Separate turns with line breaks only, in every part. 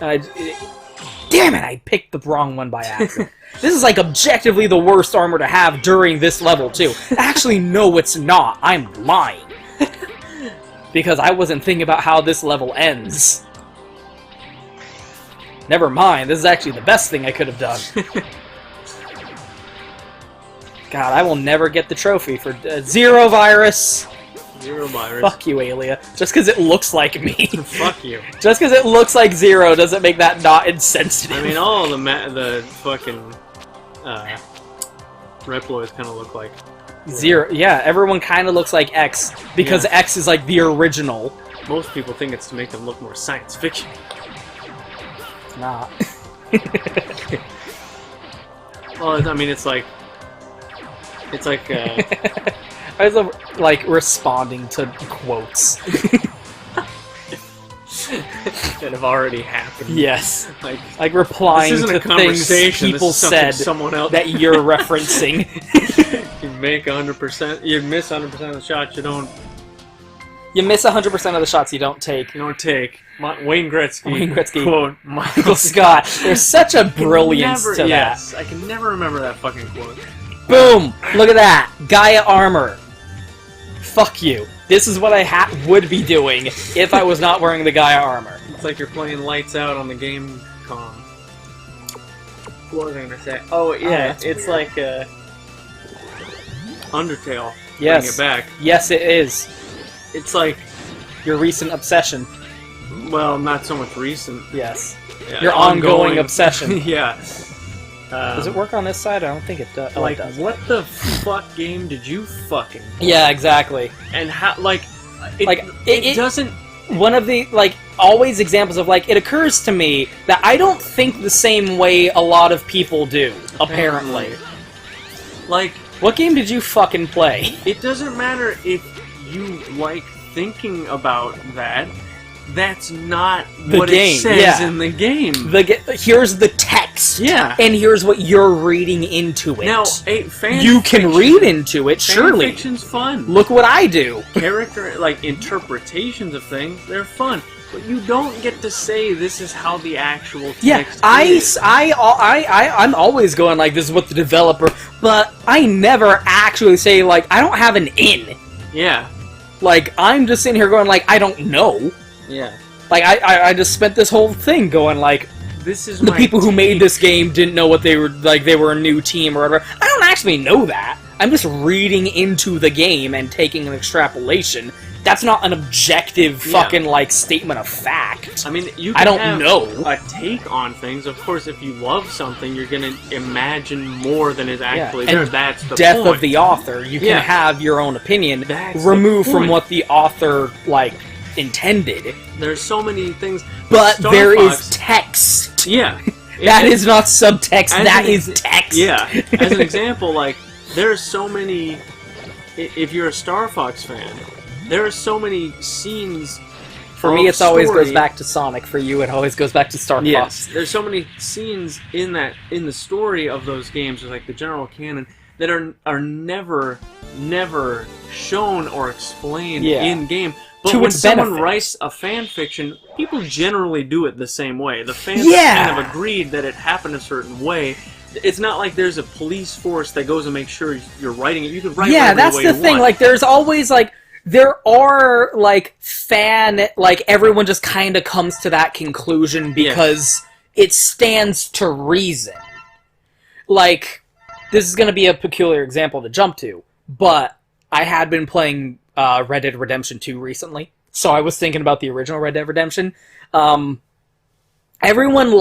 And damn it, I picked the wrong one by accident. This is like objectively the worst armor to have during this level too. Actually, no, it's not. I'm lying. Because I wasn't thinking about how this level ends. Never mind, this is actually the best thing I could have done. God, I will never get the trophy for Zero Virus.
Zero Virus.
Fuck you, Alia. Just because it looks like me.
Fuck you.
Just because it looks like Zero doesn't make that not insensitive.
I mean, all the fucking Reploids kind of look like
Zero. Yeah, everyone kind of looks like X because X is like the original.
Most people think it's to make them look more science fiction.
It's not.
Well, I mean, it's like
I was like responding to quotes
that have already happened.
Yes,
like
replying
this isn't
to
a conversation.
things people
this is something
said
someone else
that you're referencing.
You make 100%. You miss 100% of the shots. You don't.
You miss 100% of the shots you don't take.
You don't take. Wayne Gretzky.
Wayne Gretzky.
Quote.
Michael Scott. There's such a brilliance to that.
Yes, I can never remember that fucking quote.
Boom! Look at that! Gaia armor. Fuck you. This is what I would be doing if I was not wearing the Gaia armor.
It's like you're playing Lights Out on the game com. What was I gonna say? Oh yeah, it's weird. Like Undertale.
Yes.
Bring it back.
Yes, it is.
It's like
your recent obsession.
Well, not so much recent.
Yes.
Yeah,
your ongoing obsession.
Yeah.
Does it work on this side? I don't think it does. Oh,
like,
it does.
What the fuck game did you fucking play?
Yeah, exactly.
And how, it doesn't...
One of the, always examples of, it occurs to me that I don't think the same way a lot of people do, apparently. What game did you fucking play?
It doesn't matter if you like thinking about that. That's not what it says in the game.
Here's the text.
Yeah.
And here's what you're reading into it.
Now,
you can read into it, surely.
Fan fiction's fun.
Look what I do.
Character, interpretations of things, they're fun. But you don't get to say this is how the actual text is.
I'm always going this is what the developer... But I never actually say, I don't have an in.
Yeah.
I'm just sitting here going, I don't know.
Yeah.
I just spent this whole thing going,
this is
the people who made this game didn't know what they were, they were a new team or whatever. I don't actually know that. I'm just reading into the game and taking an extrapolation. That's not an objective fucking, statement of fact.
I mean, you can have a take on things. Of course, if you love something, you're gonna imagine more than is actually there. That's the
death
point.
of the author. You can have your own opinion, removed from what the author, intended.
There's so many things.
But there is text.
Yeah.
That is not subtext, that is text.
Yeah. As an example, there's so many... If you're a Star Fox fan, there are so many scenes...
For me, it always goes back to Sonic. For you, it always goes back to Star Fox.
Yes. There's so many scenes in the story of those games, the general canon, that are never shown or explained in-game. But when someone writes a fan fiction, people generally do it the same way. The fans kind of agreed that it happened a certain way. It's not like there's a police force that goes and makes sure you're writing it. You can write whatever
that's
way
the
you
thing.
want.
There's always there are everyone just kind of comes to that conclusion because it stands to reason. This is going to be a peculiar example to jump to, but I had been playing Red Dead Redemption 2 recently, so I was thinking about the original Red Dead Redemption. Everyone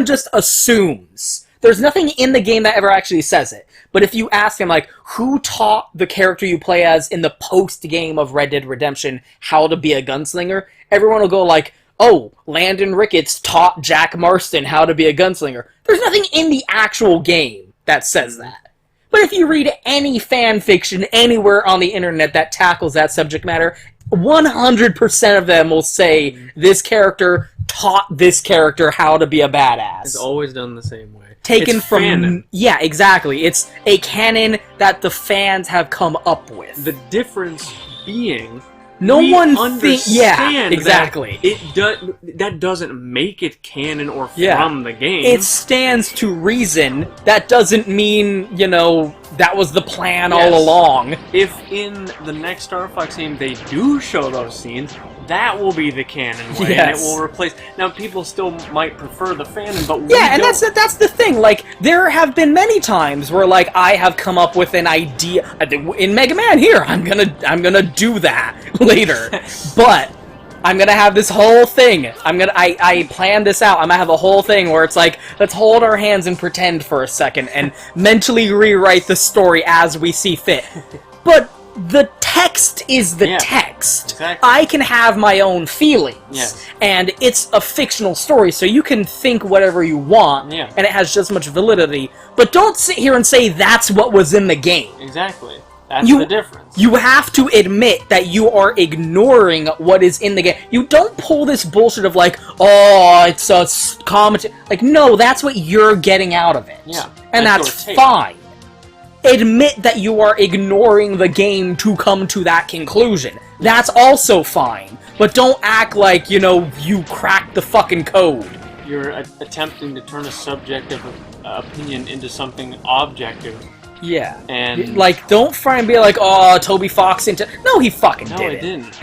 just assumes. There's nothing in the game that ever actually says it. But if you ask him, who taught the character you play as in the post-game of Red Dead Redemption how to be a gunslinger, everyone will go oh, Landon Ricketts taught Jack Marston how to be a gunslinger. There's nothing in the actual game that says that. But if you read any fan fiction anywhere on the internet that tackles that subject matter, 100% of them will say this character taught this character how to be a badass.
It's always done the same way.
Taken
it's
from...
Fanon.
Yeah, exactly. It's a canon that the fans have come up with.
The difference being
No
we
one
understand
exactly.
That doesn't make it canon or
Yeah.
from the game.
It stands to reason. That doesn't mean, you know, that was the plan all along.
If in the next Star Fox game they do show those scenes, that will be the canon way, and it will replace. Now, people still might prefer the fandom, but
that's the thing. Like, there have been many times where, like, I have come up with an idea in Megaman. Here, I'm gonna do that later, but I'm gonna have this whole thing. I planned this out. I'm gonna have a whole thing where it's like, let's hold our hands and pretend for a second and mentally rewrite the story as we see fit. But the text is the text.
Exactly.
I can have my own feelings. And it's a fictional story, so you can think whatever you want, and it has just as much validity. But don't sit here and say that's what was in the game.
Exactly. That's the difference.
You have to admit that you are ignoring what is in the game. You don't pull this bullshit of like, oh, it's a commentary. Like, no, that's what you're getting out of it.
Yeah.
And that's fine. Admit that you are ignoring the game to come to that conclusion. That's also fine. But don't act like, you know, you cracked the fucking code.
You're attempting to turn a subjective opinion into something objective.
Yeah.
And
like, don't try and be like, oh, Toby Fox into... No, he fucking did it.
No, he didn't.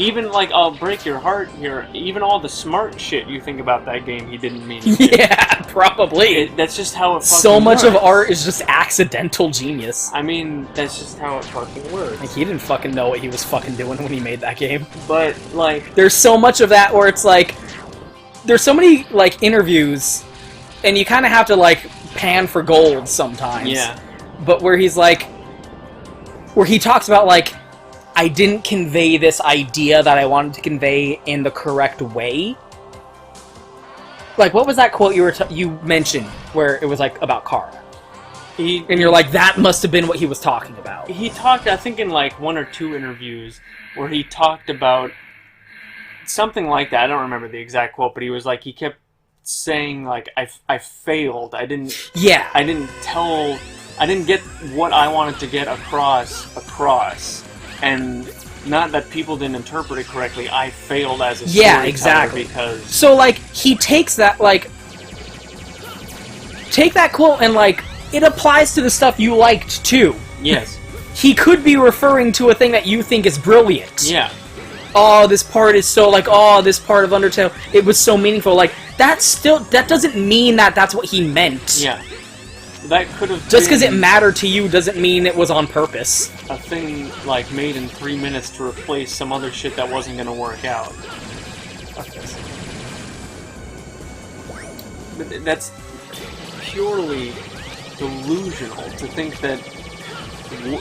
Even, like, I'll break your heart here, even all the smart shit you think about that game, he didn't mean to do.
Yeah, probably.
That's just how it fucking
So much
works.
of art is just accidental genius.
I mean, that's just how it fucking works.
Like, he didn't fucking know what he was fucking doing when he made that game.
But, like...
There's so much of that where it's like... There's so many, like, interviews, and you kind of have to, like, pan for gold sometimes.
Yeah.
But where he's like... Where he talks about, like... I didn't convey this idea that I wanted to convey in the correct way. Like, what was that quote you mentioned where it was, like, about Kara? And you're like, that must have been what he was talking about.
He talked, I think, in, like, 1 or 2 interviews where he talked about something like that. I don't remember the exact quote, but he was like, he kept saying, like, I failed. I didn't get what I wanted to get across. And not that people didn't interpret it correctly, I failed as a storyteller
exactly.
Because...
So, like, he takes that, like... Take that quote and, like, it applies to the stuff you liked, too.
Yes.
He could be referring to a thing that you think is brilliant.
Yeah.
Oh, this part is so, like, oh, this part of Undertale, it was so meaningful. Like, that doesn't mean that that's what he meant.
Yeah. That could have
just because it mattered to you doesn't mean it was on purpose.
A thing like made in 3 minutes to replace some other shit that wasn't going to work out. But that's purely delusional to think that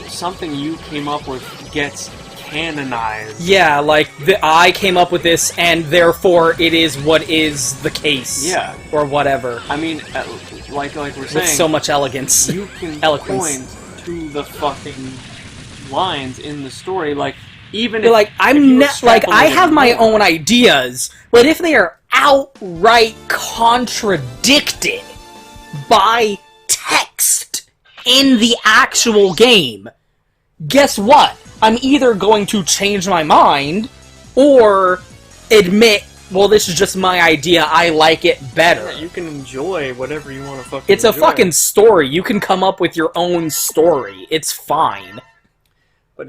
something you came up with gets canonized.
Yeah, like I came up with this, and therefore it is what is the case.
Yeah,
or whatever.
I mean, like we're saying,
with so much elegance,
you can point to the fucking lines in the story, like even
if, like I have my own ideas, but if they are outright contradicted by text in the actual game, guess what? I'm either going to change my mind, or admit, well, this is just my idea, I like it better.
Yeah, you can enjoy whatever you want to fucking
It's a fucking story. You can come up with your own story. It's fine.
But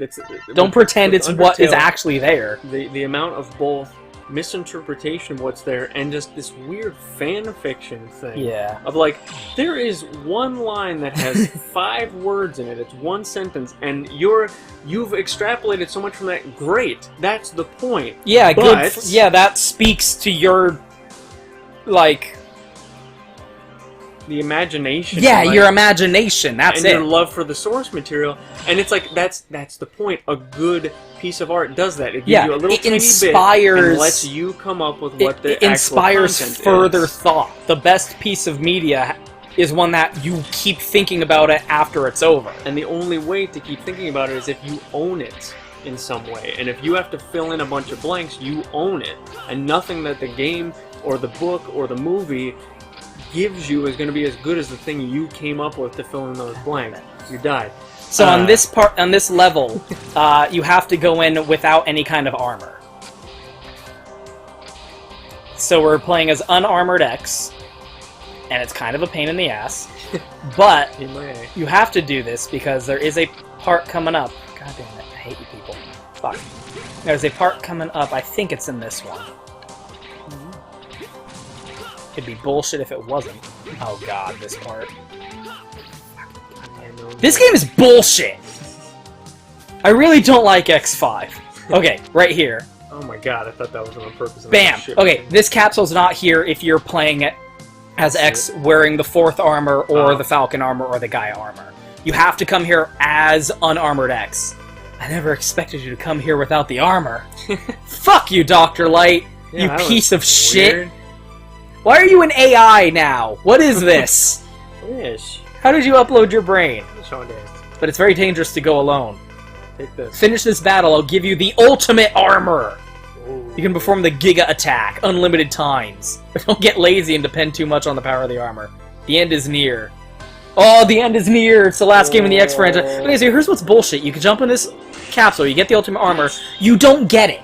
don't pretend it's Undertale, what is actually there.
The amount of both misinterpretation of what's there and just this weird fan fiction thing.
Yeah.
Of like, there is one line that has 5 words in it. It's one sentence, and you've extrapolated so much from that. Great, that's the point.
Yeah, good. Yeah, that speaks to your like.
The imagination.
Yeah, your imagination. That's
and
it.
And your love for the source material, and it's like that's the point. A good piece of art does that. It gives you a little tiny bit and lets you come up with what the
inspires
actual content
further
is.
Thought. The best piece of media is one that you keep thinking about it after it's over.
And the only way to keep thinking about it is if you own it in some way. And if you have to fill in a bunch of blanks, you own it. And nothing that the game or the book or the movie gives you is going to be as good as the thing you came up with to fill in those blanks. You died.
So on this level, you have to go in without any kind of armor. So we're playing as unarmored X, and it's kind of a pain in the ass. But you have to do this because there is a part coming up. God damn it, I hate you people. Fuck. There's a part coming up, I think it's in this one. It'd be bullshit if it wasn't. Oh god, this part. This game is bullshit! I really don't like X5. Okay, right here.
Oh my god, I thought that was on purpose.
Bam! Okay, this capsule's not here if you're playing it as X wearing the 4th armor or the Falcon armor or the Gaia armor. You have to come here as unarmored X. I never expected you to come here without the armor. Fuck you, Dr. Light! Yeah, you piece of shit! Why are you an AI now? What is this?
Wish.
How did you upload your brain?
Show it.
But it's very dangerous to go alone.
Take this.
Finish this battle, I'll give you the ultimate armor!
Ooh.
You can perform the Giga attack, unlimited times. But don't get lazy and depend too much on the power of the armor. The end is near. Oh, the end is near! It's the last game in the X franchise. Okay, so here's what's bullshit. You can jump in this capsule, you get the ultimate armor, you don't get it.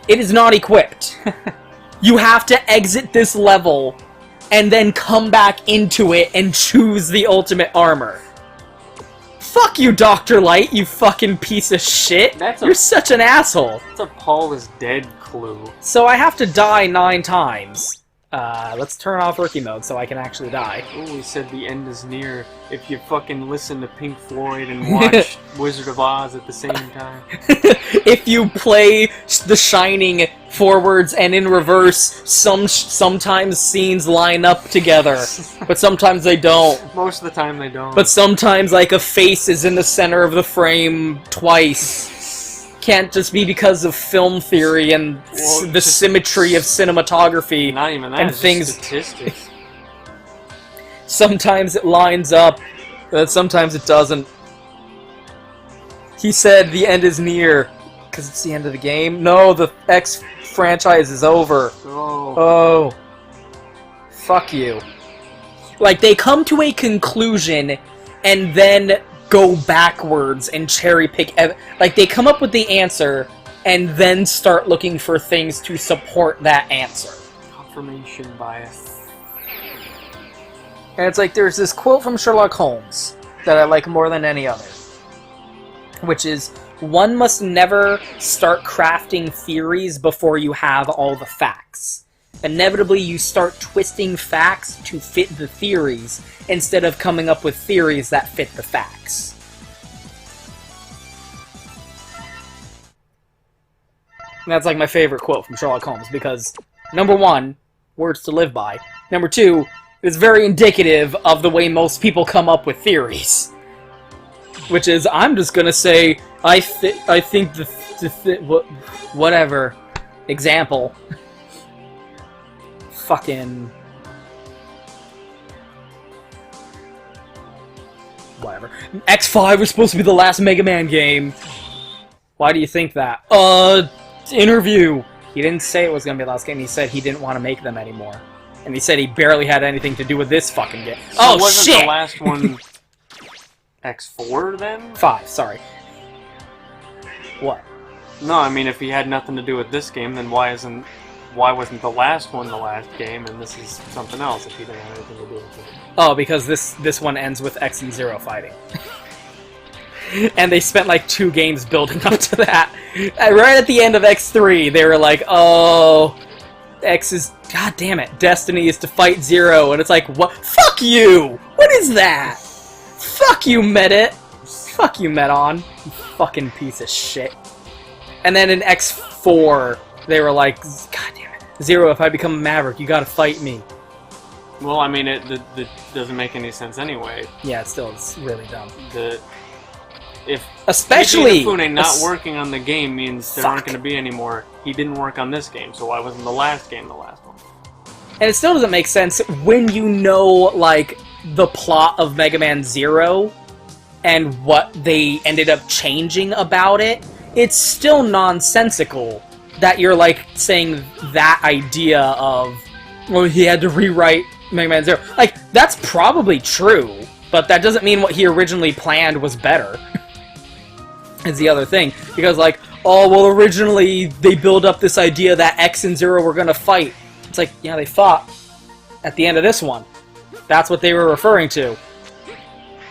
It is not equipped. You have to exit this level and then come back into it and choose the ultimate armor. Fuck you, Dr. Light, you fucking piece of shit. You're such an asshole.
That's a Paul is dead clue.
So I have to die 9 times. Let's turn off rookie mode so I can actually die.
Oh, he said the end is near. If you fucking listen to Pink Floyd and watch Wizard of Oz at the same time.
If you play The Shining forwards and in reverse, sometimes scenes line up together, but sometimes they don't.
Most of the time they don't.
But sometimes, like, a face is in the center of the frame twice. Can't just be because of film theory and the symmetry of cinematography.
Not even that,
and things.
Statistics.
Sometimes it lines up, but sometimes it doesn't. He said the end is near, because it's the end of the game. No, the X franchise is over. Oh. Fuck you. Like, they come to a conclusion, and then go backwards and cherry pick. Like, they come up with the answer and then start looking for things to support that answer.
Confirmation bias.
And it's like, there's this quote from Sherlock Holmes that I like more than any other, which is, one must never start crafting theories before you have all the facts. Inevitably, you start twisting facts to fit the theories, instead of coming up with theories that fit the facts. And that's like my favorite quote from Sherlock Holmes, because, number one, words to live by. Number two, it's very indicative of the way most people come up with theories. Which is, I'm just gonna say, I think whatever. Example. Fucking... whatever. X5 was supposed to be the last Megaman game. Why do you think that? Interview. He didn't say it was gonna be the last game, he said he didn't want to make them anymore. And he said he barely had anything to do with this fucking game.
So oh, wasn't the last one X4 then?
5, sorry. What?
No, I mean, if he had nothing to do with this game, then why wasn't the last one the last game, and this is something else if he didn't have anything to do with it?
Oh, because this one ends with X and Zero fighting. And they spent like 2 games building up to that. Right at the end of X3, they were like, oh, X is... God damn it, Destiny is to fight Zero. And it's like, what? Fuck you! What is that? Fuck you, Medit! Fuck you, Medon. You fucking piece of shit. And then in X4, they were like, God damn it. Zero, if I become a Maverick, you gotta fight me.
Well, I mean, it doesn't make any sense anyway.
Yeah, it's really dumb.
If
especially
Hifune not working on the game means there aren't going to be any more. He didn't work on this game, so why wasn't the last game the last one?
And it still doesn't make sense when you know, like, the plot of Mega Man Zero and what they ended up changing about it. It's still nonsensical that you're, like, saying that idea of, well, he had to rewrite Mega Man Zero. Like, that's probably true. But that doesn't mean what he originally planned was better. Is the other thing. Because, like, oh, well, originally they build up this idea that X and Zero were gonna fight. It's like, yeah, they fought at the end of this one. That's what they were referring to.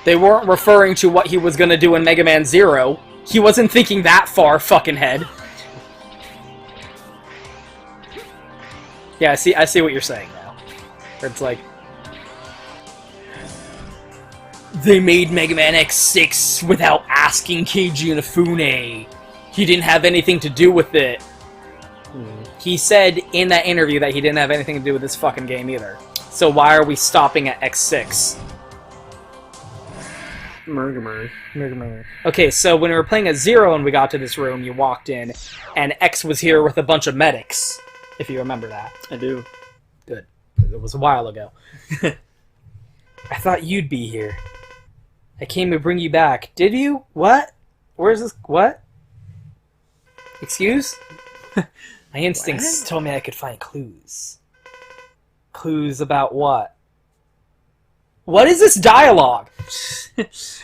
They weren't referring to what he was gonna do in Mega Man Zero. He wasn't thinking that far, fucking head. Yeah, I see what you're saying now. It's like, they made Mega Man X6 without asking Keiji Inafune. He didn't have anything to do with it. He said in that interview that he didn't have anything to do with this fucking game either. So why are we stopping at X6?
Megaman.
Okay, so when we were playing at Zero and we got to this room, you walked in, and X was here with a bunch of medics, if you remember that.
I do.
Good. It was a while ago. I thought you'd be here. I came to bring you back. Did you? What? Where's this? What? Excuse? My instincts told me I could find clues. Clues about what? What is this dialogue?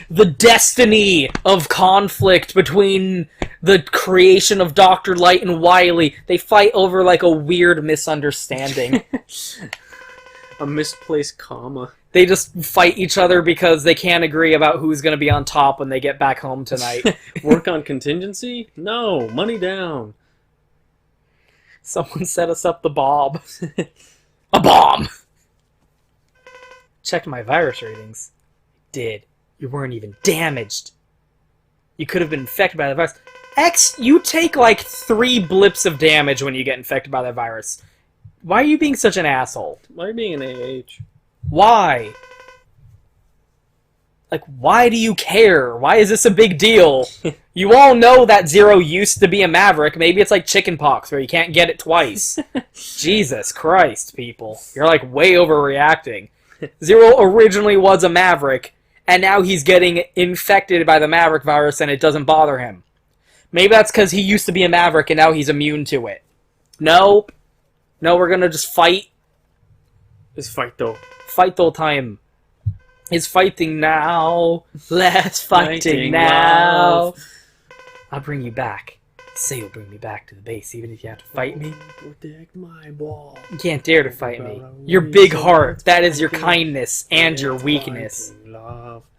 The destiny of conflict between the creation of Dr. Light and Wily. They fight over like a weird misunderstanding.
A misplaced comma.
They just fight each other because they can't agree about who's going to be on top when they get back home tonight.
Work on contingency? No, money down.
Someone set us up the bomb. A bomb! Checked my virus ratings. Did. You weren't even damaged. You could have been infected by the virus. X, you take like 3 blips of damage when you get infected by the virus. Why are you being such an asshole?
Why are you being an AH?
Why? Like, why do you care? Why is this a big deal? You all know that Zero used to be a Maverick. Maybe it's like chickenpox where you can't get it twice. Jesus Christ, people. You're like way overreacting. Zero originally was a Maverick, and now he's getting infected by the Maverick virus and it doesn't bother him. Maybe that's because he used to be a Maverick and now he's immune to it. No. No, we're gonna just fight.
It's fight though.
Fight the whole time. It's fighting now. Let's fighting now. I'll bring you back. Say you'll bring me back to the base, even if you have to fight me.
Protect my ball.
You can't dare to fight me. Your big heart, that is your kindness and your weakness.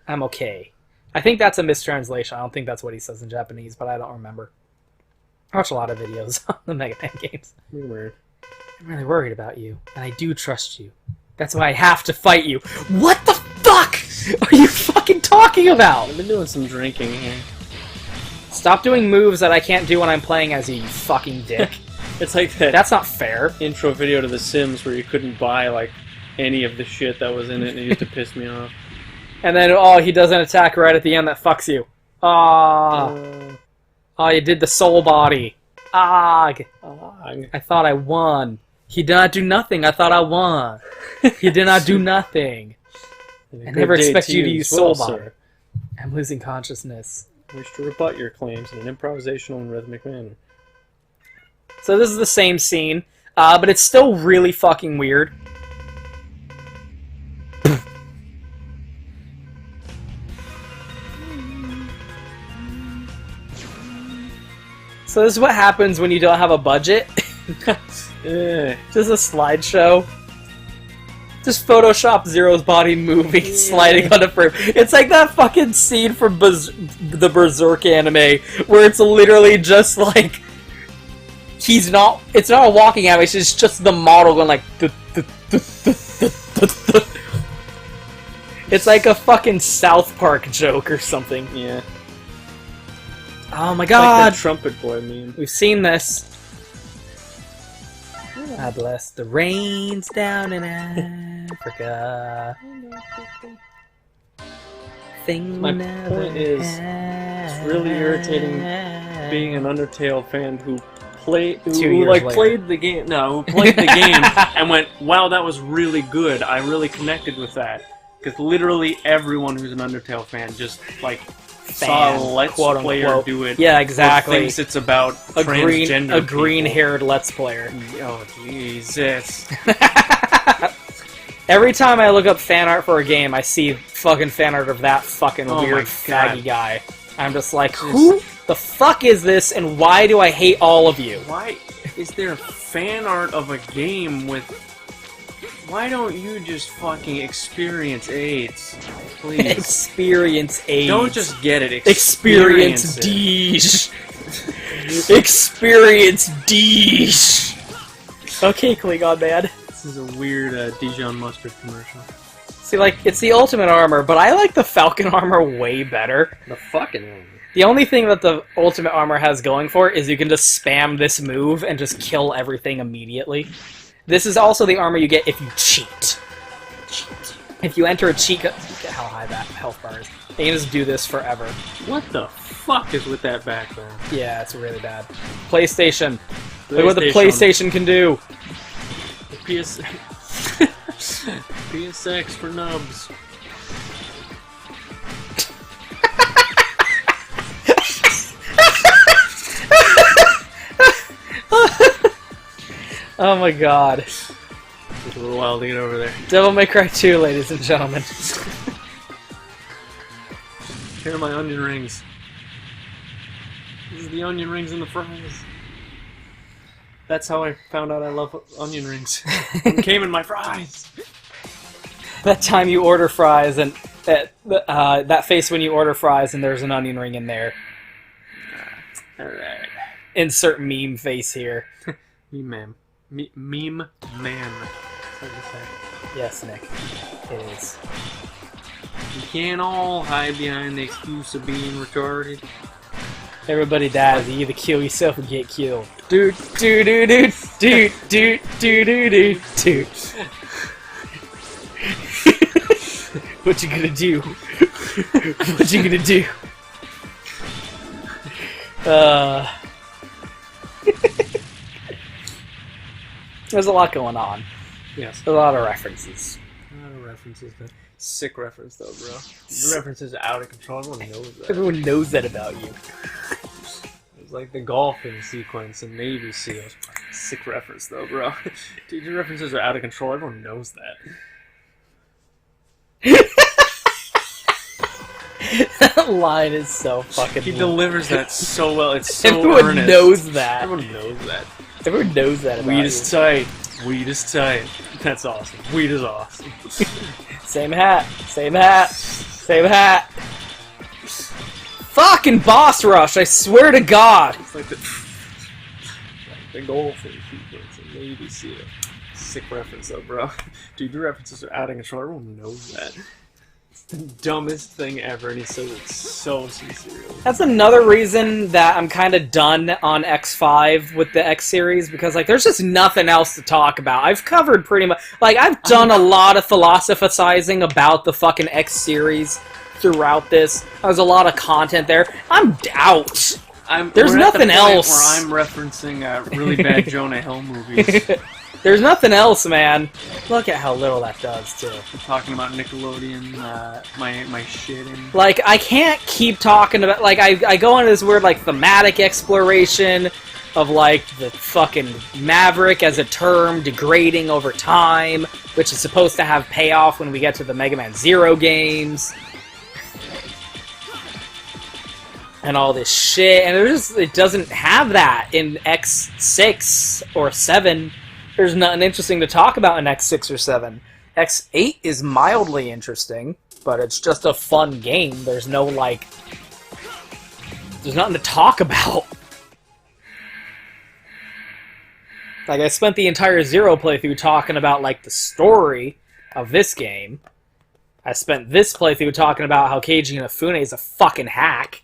I'm okay. I think that's a mistranslation. I don't think that's what he says in Japanese, but I don't remember. I watch a lot of videos on the Mega Man games.
Weird.
I'm really worried about you, and I do trust you. That's why I have to fight you. What the fuck are you fucking talking about?
I've been doing some drinking here.
Stop doing moves that I can't do when I'm playing as you fucking dick.
It's like that.
That's not fair.
Intro video to The Sims where you couldn't buy like any of the shit that was in it, and it used to piss me off.
And then, oh, he does an attack right at the end that fucks you. Ah. Oh, you did the soul body. Ag. I thought I won. He did not do nothing. I thought I won. He did not do nothing. I never expect you to use soul body. I'm losing consciousness.
I wish to rebut your claims in an improvisational and rhythmic manner.
So this is the same scene, but it's still really fucking weird. So this is what happens when you don't have a budget. Just a slideshow. Just Photoshop Zero's body moving, sliding on a frame. It's like that fucking scene from the Berserk anime, where it's literally just like... It's not a walking animation, it's just the model going like... It's like a fucking South Park joke or something.
Yeah.
Oh my god!
Like that Trumpet Boy meme.
We've seen this. I bless the rains down in Africa.
My point is, it's really irritating being an Undertale fan who played the game. No, who played the game and went, "Wow, that was really good. I really connected with that." Because literally everyone who's an Undertale fan just like saw a Let's Player do it.
Yeah, exactly.
Thinks it's about
a
transgender
green-haired Let's Player.
Oh Jesus!
Every time I look up fan art for a game, I see fucking fan art of that fucking weird faggy guy. I'm just like, who the fuck is this, and why do I hate all of you?
Why is there fan art of a game with... Why don't you just fucking experience AIDS? Please.
Experience AIDS.
Don't just get it.
Experience Deesh. Experience Deesh. Okay, Klingon man.
This is a weird Dijon mustard commercial.
See, like, it's the ultimate armor, but I like the Falcon armor way better.
The fucking armor.
The only thing that the ultimate armor has going for it is you can just spam this move and just kill everything immediately. This is also the armor you get if you cheat. If you enter a cheat code... Look at how high that health bar is. You can just do this forever.
What the fuck is with that background?
Yeah, it's really bad. PlayStation. Look what the PlayStation can do.
The PS... PSX for nubs.
Oh my god.
Took a little while to get over there.
Devil May Cry 2, ladies and gentlemen.
Here are my onion rings. These are the onion rings and the fries. That's how I found out I love onion rings. It came in my fries.
That time you order fries and that face when you order fries and there's an onion ring in there.
Alright.
Insert meme face here.
Meme man. Meme man. That's what you say.
Yes, Nick. It is.
You can't all hide behind the excuse of being retarded.
Everybody dies. You either kill yourself or get killed. Dude, dude, dude, dude, dude, dude, dude, dude, dude. What you gonna do? What you gonna do? There's a lot going on.
Yes.
There's a lot of references.
A lot of references, but sick reference though, bro. The references are out of control. Everyone knows that.
Everyone knows that about you.
It's like the golfing sequence in Navy SEALs. Sick reference though, bro. Dude, your references are out of control. Everyone knows that.
That line is so fucking...
He delivers that so well. It's so
Everyone
earnest.
knows that.
Everyone knows that.
Everyone knows that about
Weed
you.
is tight. Weed is tight. That's awesome. Weed is awesome.
Same hat. Same hat. Same hat. Fucking boss rush, I swear to God.
It's like the golfing sequence in Navy SEAL. Sick reference though, bro. Dude, your references are out of control. Everyone knows that. It's the dumbest thing ever, and he says it so sincerely.
That's another reason that I'm kind of done on X5 with the X series, because like there's just nothing else to talk about. I've covered pretty much, like I've done a lot of philosophizing about the fucking X series throughout this. There's a lot of content there. I'm out. There's nothing else.
Where I'm referencing really bad Jonah Hill movies.
There's nothing else, man. Look at how little that does, too.
I'm talking about Nickelodeon, my shitting.
Like, I can't keep talking about... Like, I go into this weird, like, thematic exploration of, like, the fucking Maverick as a term degrading over time, which is supposed to have payoff when we get to the Mega Man Zero games. And all this shit. And it doesn't have that in X6 or 7. There's nothing interesting to talk about in X6 or 7. X8 is mildly interesting, but it's just a fun game. There's no, like... There's nothing to talk about. Like, I spent the entire Zero playthrough talking about, like, the story of this game. I spent this playthrough talking about how Keiji Inafune is a fucking hack,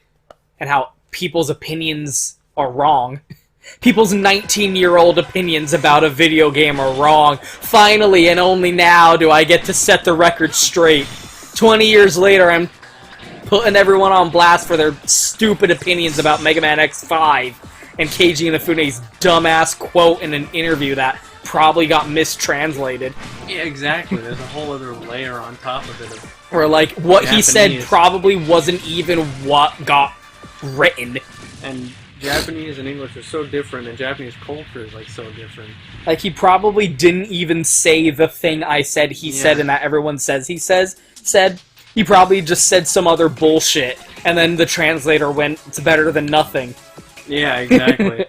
and how people's opinions are wrong. People's 19-year-old opinions about a video game are wrong. Finally, and only now, do I get to set the record straight. 20 years later, I'm putting everyone on blast for their stupid opinions about Mega Man X5 and Keiji Inafune's dumbass quote in an interview that probably got mistranslated.
Yeah, exactly. There's a whole other layer on top of it.
Where, like, what
Japanese.
he said probably wasn't even what got written.
And Japanese and English are so different, and Japanese culture is like so different.
Like, he probably didn't even say the thing I said he said and that everyone says he said. He probably just said some other bullshit, and then the translator went, "It's better than nothing."
Yeah, exactly.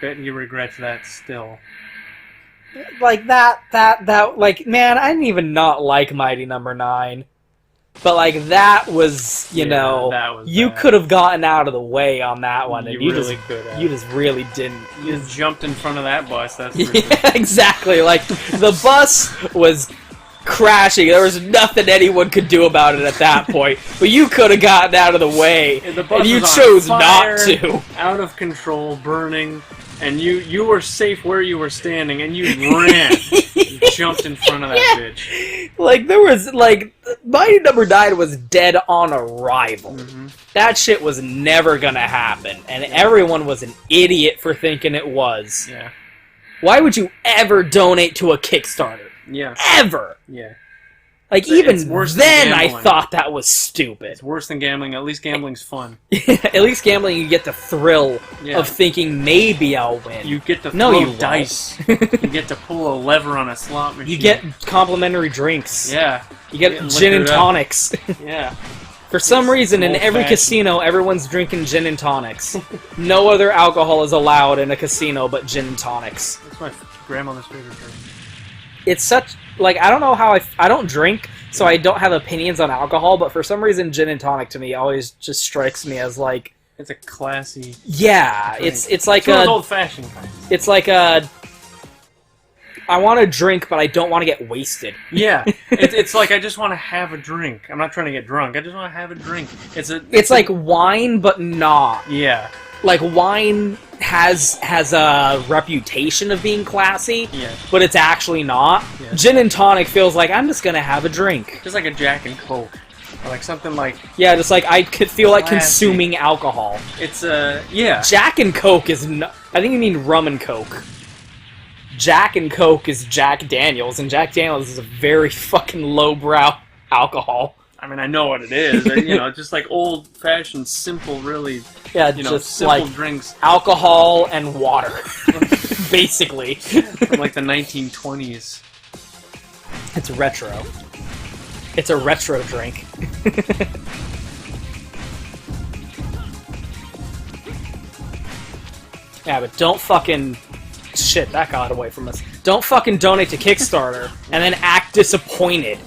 Bet he regrets that still.
Like, like, man, I didn't even not like Mighty Number 9. But, like, that was, you know,
that was
you
bad.
could have gotten out of the way on that one, and you
really
just
could have.
You just really didn't.
You just jumped in front of that bus, that's for sure.
Yeah, exactly. Like, the bus was crashing. There was nothing anyone could do about it at that point. But you could have gotten out of the way,
And the bus
and you
was
chose
on fire,
not to.
out of control, burning, and you were safe where you were standing, and you ran. You jumped in front of that bitch.
Like, there was, like, Mighty Number 9 was dead on arrival.
Mm-hmm.
That shit was never gonna happen, and everyone was an idiot for thinking it was.
Yeah.
Why would you ever donate to a Kickstarter?
Yeah.
Ever!
Yeah.
Like,
It's
even
worse than
then I
gambling.
thought that was stupid.
It's worse than gambling. At least gambling's fun.
At least gambling, you get the thrill
Yeah.
of thinking maybe I'll win.
You get to
No,
throw
you won't.
dice. You get to pull a lever on a slot machine.
You get complimentary drinks.
Yeah.
You get
Yeah,
gin and
liquored up.
tonics.
Yeah.
For some reason, in every
old-fashioned.
casino, everyone's drinking gin and tonics. No other alcohol is allowed in a casino but gin and tonics.
That's my grandmother's favorite drink.
It's such... Like, I don't know how I don't drink, so I don't have opinions on alcohol, but for some reason, gin and tonic to me always just strikes me as, like...
It's a classy
Yeah,
drink.
it's like
one of those
a...
old-fashioned kinds.
It's like a... I want to drink, but I don't want to get wasted.
Yeah. It's like I just want to have a drink. I'm not trying to get drunk. I just want to have a drink.
It's like wine, but not.
Yeah.
Like, wine has a reputation of being classy,
Yeah.
but it's actually not.
Yeah.
Gin and tonic feels like I'm just gonna have a drink.
Just like a Jack and Coke. Or like something like...
Yeah, just like I could feel like
Classy.
consuming alcohol.
It's yeah.
Jack and Coke is no, I think you mean rum and Coke. Jack and Coke is Jack Daniels, and Jack Daniels is a very fucking lowbrow alcohol.
I mean, I know what it is. You know, just like old-fashioned, simple, really,
Yeah,
you know,
just
simple
like
drinks
alcohol and water, basically.
from like the 1920s.
It's retro. It's a retro drink. Yeah, but don't fucking... Shit, that got away from us. Don't fucking donate to Kickstarter and then act disappointed.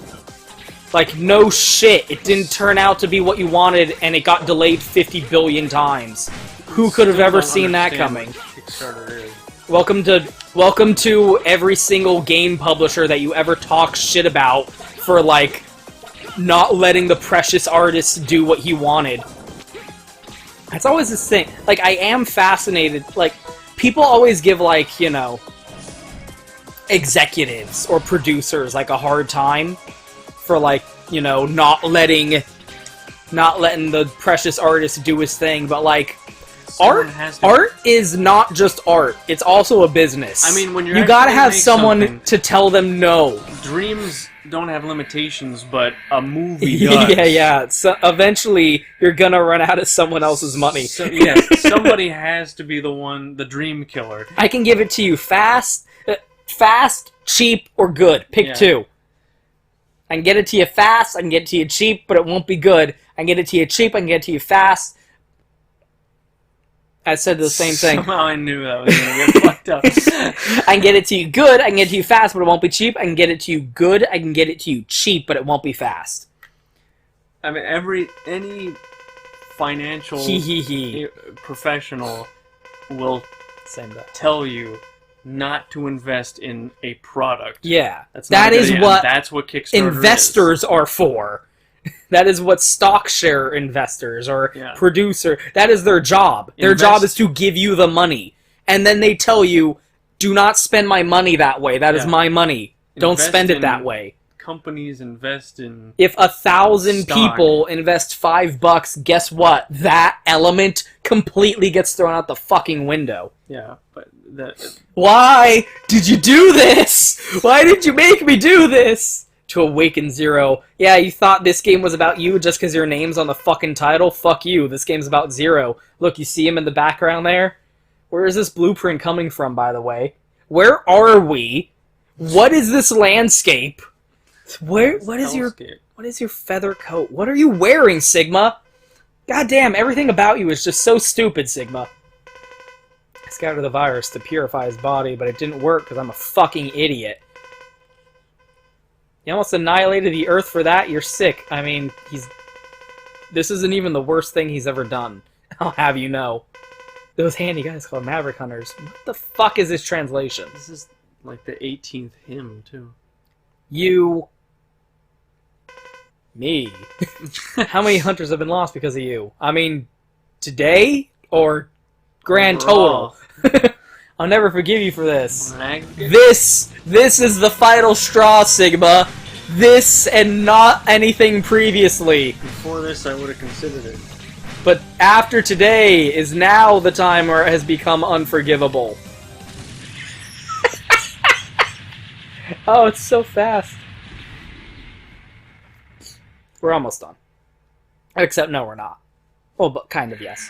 Like, no shit, it didn't turn out to be what you wanted and it got delayed 50 billion times. Who could have
Still
ever
don't
seen that
understand
coming?
what Kickstarter is.
Welcome to every single game publisher that you ever talk shit about for, like, not letting the precious artist do what he wanted. That's always this thing. Like, I am fascinated. Like, people always give, like, you know, executives or producers, like, a hard time for, like, you know, not letting the precious artist do his thing, but, like, art is not just art. It's also a business.
I mean, when you're
you gotta
actually
have
make
someone
something-
to tell them no.
Dreams don't have limitations, but a movie does.
Yeah. So eventually, you're gonna run out of someone else's money.
So, yeah, somebody has to be the dream killer.
I can give it to you fast, cheap, or good. Pick
Yeah.
two. I can get it to you fast, I can get it to you cheap, but it won't be good. I can get it to you cheap, I can get it to you fast. I said the same thing.
Somehow I knew that was going to get fucked up.
I can get it to you good, I can get it to you fast, but it won't be cheap. I can get it to you good, I can get it to you cheap, but it won't be fast.
I mean, any financial professional will
Same that.
tell you not to invest in a product.
Yeah.
That's not
That
a good
is
idea,
what
and that's what Kickstarter
investors are for. That is what stock share investors or
Yeah.
producer, that is their job. Their job is to give you the money. And then they tell you, do not spend my money that way. That is
Yeah.
my money. Don't
Invest
spend it
in-
that way.
Companies invest in...
If 1,000
Stock.
people invest $5, guess what? That element completely gets thrown out the fucking window.
Yeah, but
Why did you do this? Why did you make me do this? to awaken Zero. Yeah, you thought this game was about you just because your name's on the fucking title? Fuck you. This game's about Zero. Look, you see him in the background there? Where is this blueprint coming from, by the way? Where are we? What is this landscape? What is your feather coat? What are you wearing, Sigma? God damn, everything about you is just so stupid, Sigma. I scattered the virus to purify his body, but it didn't work because I'm a fucking idiot. You almost annihilated the Earth for that? You're sick. I mean, this isn't even the worst thing he's ever done. I'll have you know. Those handy guys called Maverick Hunters. What the fuck is this translation?
This is like the 18th hymn, too.
You... Me. How many hunters have been lost because of you? I mean, today? Or grand total? I'll never forgive you for this. This is the final straw, Sigma. This and not anything previously.
Before this, I would have considered it.
But after today is now the time where it has become unforgivable. Oh, it's so fast. We're almost done. Except, no, we're not. Well, but kind of, yes.